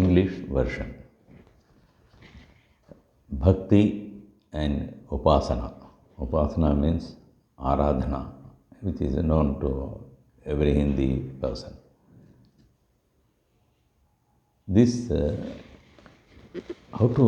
English version. Bhakti and Upasana. Upasana means Aradhana, which is known to every Hindi person. This, how to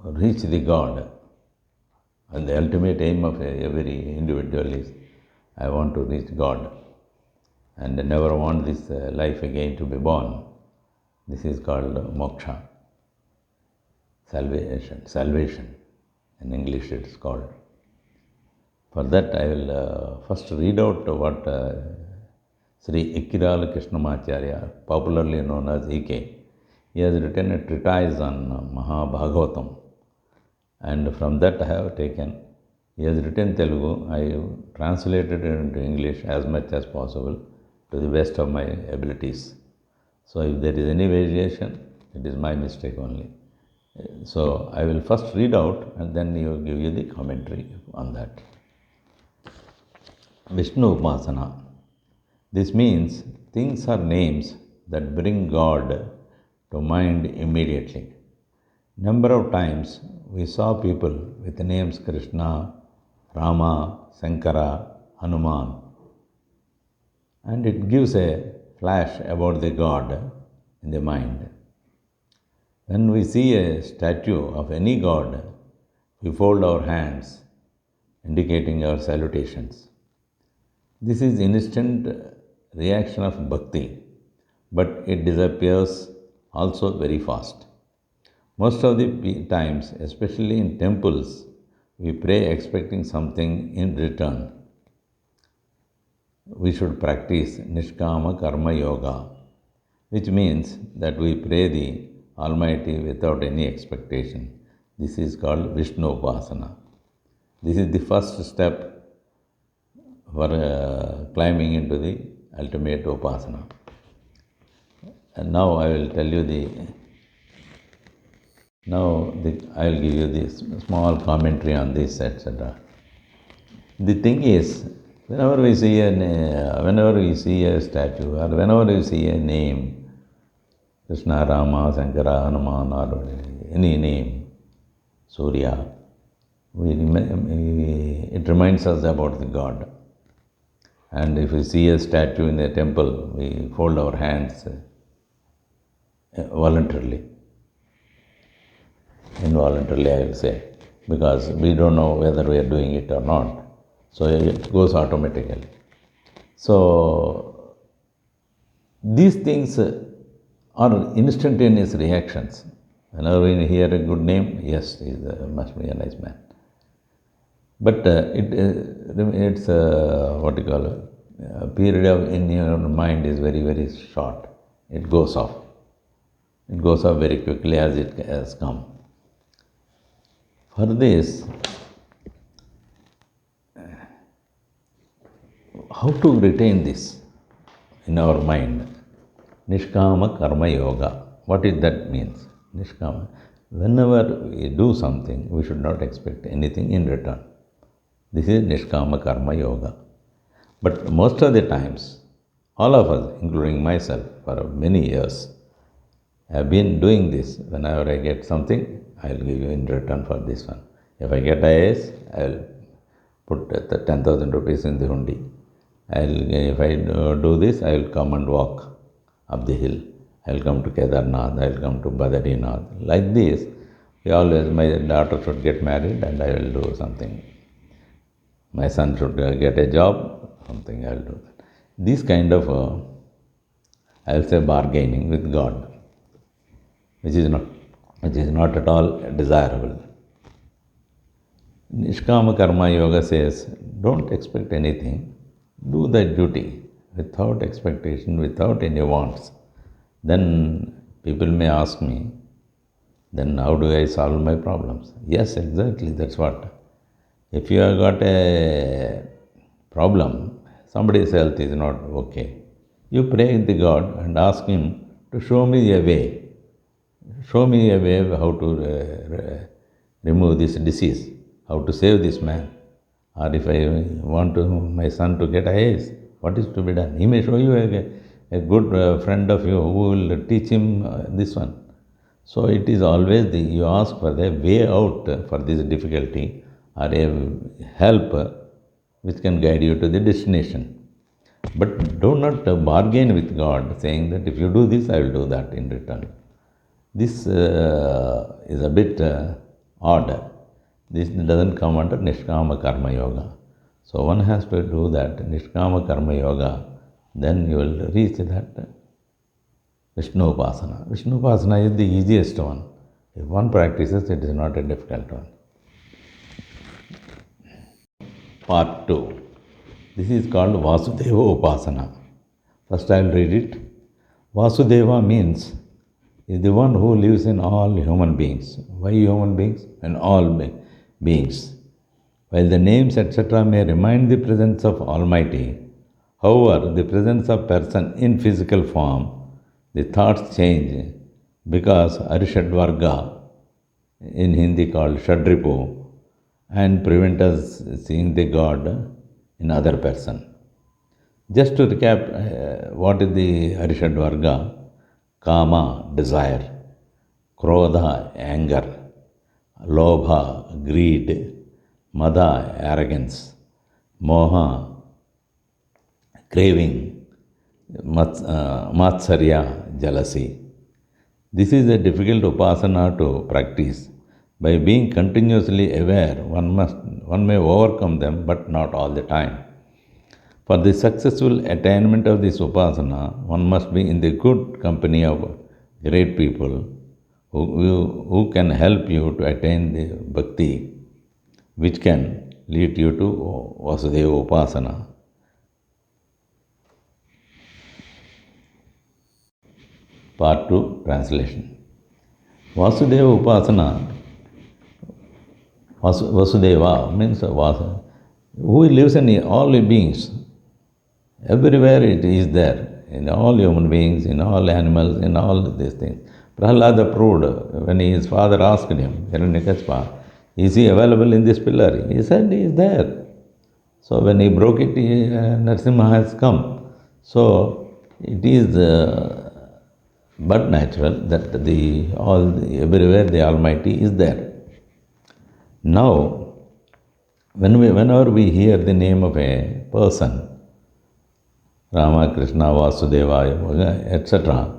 reach the God, and the ultimate aim of every individual is, I want to reach God and never want this life again to be born. This is called moksha, salvation. In English it is called. For that I will first read out what Sri Ikkiral Krishnamacharya, popularly known as E.K. He has written a treatise on Mahabhagavatam, and from that I have taken. He has written Telugu. I have translated it into English as much as possible to the best of my abilities. So if there is any variation, it is my mistake only. So I will first read out and then give you the commentary on that. Vishnu Upasana. This means things are names that bring God to mind immediately. Number of times we saw people with the names Krishna, Rama, Sankara, Hanuman, and it gives a flash about the God in the mind. When we see a statue of any God, we fold our hands, indicating our salutations. This is instant reaction of bhakti, but it disappears also very fast. Most of the times, especially in temples, we pray expecting something in return. We should practice Nishkama Karma Yoga, which means that we pray the Almighty without any expectation. This is called Vishnu Upasana. This is the first step for climbing into the ultimate Upasana. And now I will tell you I will give you this small commentary on this, etc. The thing is, whenever we see a statue or whenever we see a name, Krishna, Rama, Sankara, Hanuman, or any name, Surya, it reminds us about the God. And if we see a statue in a temple, we fold our hands voluntarily. Involuntarily, I will say, because we don't know whether we are doing it or not. So it goes automatically. So these things are instantaneous reactions. Whenever we hear a good name, yes, he must be a nice man. But it's what you call a period of in your mind is very, very short. It goes off. It goes off very quickly as it has come. For this, how to retain this in our mind? Nishkama Karma Yoga. What is that means? Nishkama. Whenever we do something, we should not expect anything in return. This is Nishkama Karma Yoga. But most of the times, all of us, including myself, for many years, have been doing this. Whenever I get something, I will give you in return for this one. If I get IAS, I will put the 10,000 rupees in the hundi. If I do this, I will come and walk up the hill. I will come to Kedarnath, I will come to Badrinath. Like this, my daughter should get married and I will do something. My son should get a job, something I will do that. This kind of, I will say, bargaining with God, which is not at all desirable. Nishkama Karma Yoga says, don't expect anything. Do the duty without expectation, without any wants. Then people may ask me, then how do I solve my problems? Yes, exactly, that's what. If you have got a problem, somebody's health is not okay, you pray to God and ask Him to show me a way. Show me a way how to remove this disease, how to save this man. Or if I want my son to get IAS, what is to be done? He may show you a a good friend of you who will teach him this one. So it is always you ask for the way out for this difficulty or a help which can guide you to the destination. But do not bargain with God saying that if you do this, I will do that in return. This is a bit odd. This doesn't come under Nishkama Karma Yoga. So one has to do that Nishkama Karma Yoga, then you will reach that Vishnu Upasana. Vishnu Upasana is the easiest one. If one practices, it is not a difficult one. Part 2. This is called Vasudeva Upasana. First I will read it. Vasudeva means is the one who lives in all human beings. Why human beings? In all beings. While the names etc. may remind the presence of Almighty, however, the presence of person in physical form, the thoughts change because Arishadvarga, in Hindi called Shadripu, and prevent us seeing the God in other person. Just to recap, what is the Arishadvarga? Kama, desire, Krodha, anger, Lobha, greed, Mada, arrogance, Moha, craving, Matsarya, jealousy. This is a difficult upasana to practice. By being continuously aware, one may overcome them, but not all the time. For the successful attainment of this upasana, one must be in the good company of great people who can help you to attain the bhakti, which can lead you to Vasudeva Upasana. Part 2, translation. Vasudeva Upasana, Vasudeva means who lives in all beings. Everywhere it is there, in all human beings, in all animals, in all these things. Prahlada proved when his father asked him, Hiranyakashipu, is he available in this pillar? He said he is there. So when he broke it, Narasimha has come. So it is but natural that everywhere the Almighty is there. Now, whenever we hear the name of a person, Rama, Krishna, Vasudeva, etc.,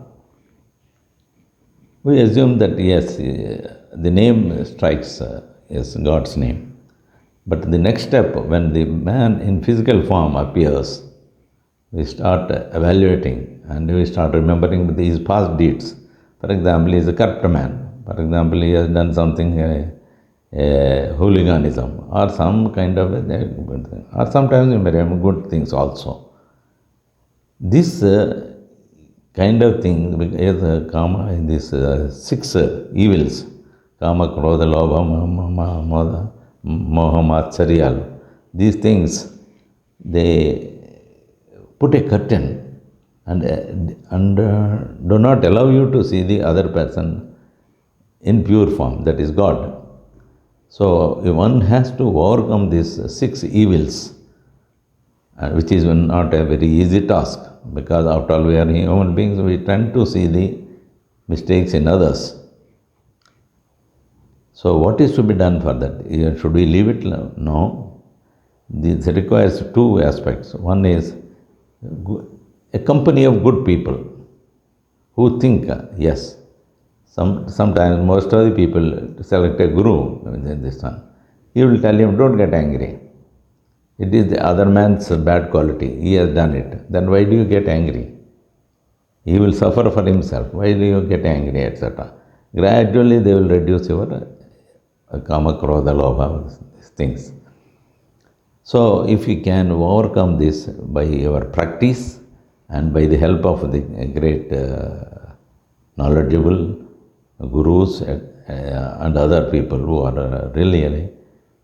we assume that yes, the name strikes as God's name. But the next step, when the man in physical form appears, we start evaluating and we start remembering his past deeds. For example, he is a corrupt man. For example, he has done something, hooliganism or some kind of, or sometimes good things also. This kind of thing is Kama, these 6 evils, Kama, Krodha, Lobha, Moha, Matsarya, these things, they put a curtain and do not allow you to see the other person in pure form, that is God. So one has to overcome these 6 evils, which is not a very easy task, because after all we are human beings, we tend to see the mistakes in others. So what is to be done for that? Should we leave it? No. This requires 2 aspects. One is a company of good people who think, yes, sometimes most of the people select a guru, this one. He will tell him, don't get angry. It is the other man's bad quality. He has done it. Then why do you get angry? He will suffer for himself. Why do you get angry, etc.? Gradually they will reduce your Kama, Krodha, Lobha, these things. So if you can overcome this by your practice and by the help of the great knowledgeable gurus and other people who are really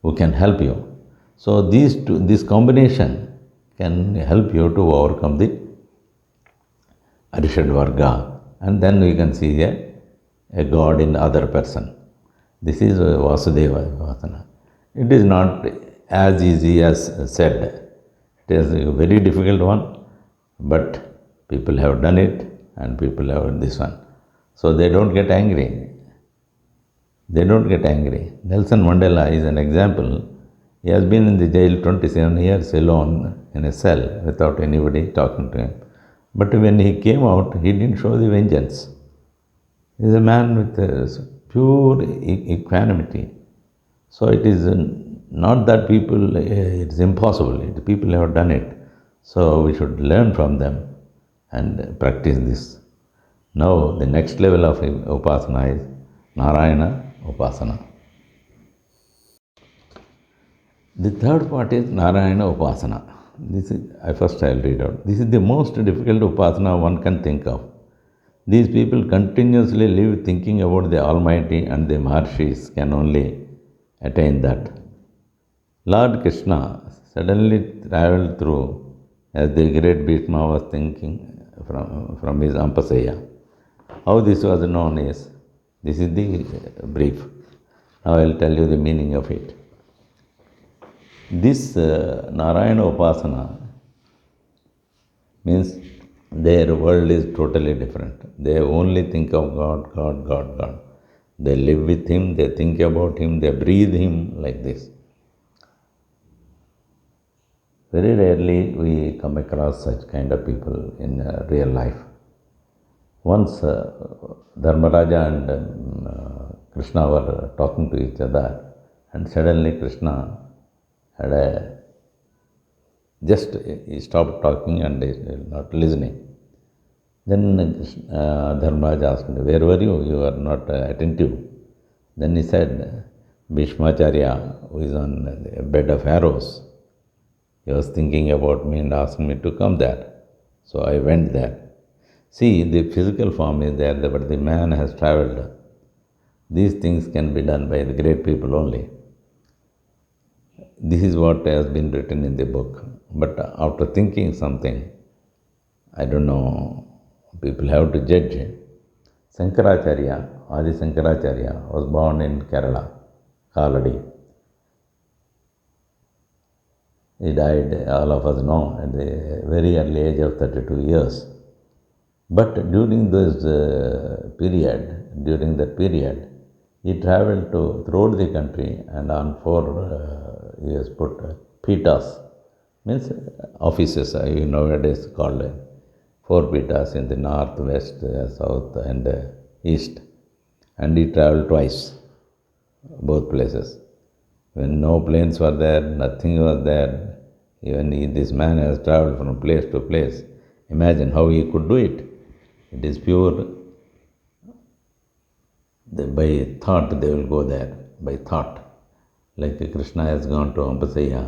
who can help you. So this combination can help you to overcome the Arishadvarga, and then you can see a God in other person. This is Vasudeva Upasana. It is not as easy as said. It is a very difficult one, but People have done it and people have this one. So they don't get angry. They don't get angry. Nelson Mandela is an example. He has been in the jail 27 years alone in a cell without anybody talking to him. But when he came out, he didn't show the vengeance. He is a man with pure equanimity. So it is not that people, it's impossible. People have done it. So we should learn from them and practice this. Now the next level of Upasana is Narayana Upasana. The third part is Narayana Upasana. First I will read out. This is the most difficult Upasana one can think of. These people continuously live thinking about the Almighty, and the Maharshis can only attain that. Lord Krishna suddenly travelled through, as the great Vishnu was thinking from his Upasana. How this was known is, this is the brief. Now I will tell you the meaning of it. This Narayana Upasana means their world is totally different. They only think of God, God, God, God. They live with Him, they think about Him, they breathe Him like this. Very rarely we come across such kind of people in real life. Once Dharmaraja and Krishna were talking to each other, and suddenly Krishna had he stopped talking and not listening. Then Dharmaraja asked him, "Where were you? You are not attentive." Then he said, "Bhishmacharya, who is on the bed of arrows, he was thinking about me and asked me to come there. So I went there." See, the physical form is there, but the man has travelled. These things can be done by the great people only. This is what has been written in the book. But after thinking something, I don't know, people have to judge. Sankaracharya, Adi Sankaracharya, was born in Kerala, Kaladi. He died, all of us know, at the very early age of 32 years. But during that period, he travelled throughout the country, and on 4 years put pitas, means offices, nowadays called 4 pitas in the north, west, south and east. And he travelled twice, both places. When no planes were there, nothing was there, this man has travelled from place to place. Imagine how he could do it. It is pure, by thought they will go there, by thought. Like Krishna has gone to Upasana,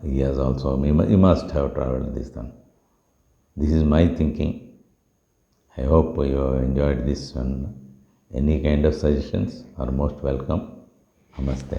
he has also, he must have travelled this time. This is my thinking. I hope you have enjoyed this one. Any kind of suggestions are most welcome. Namaste.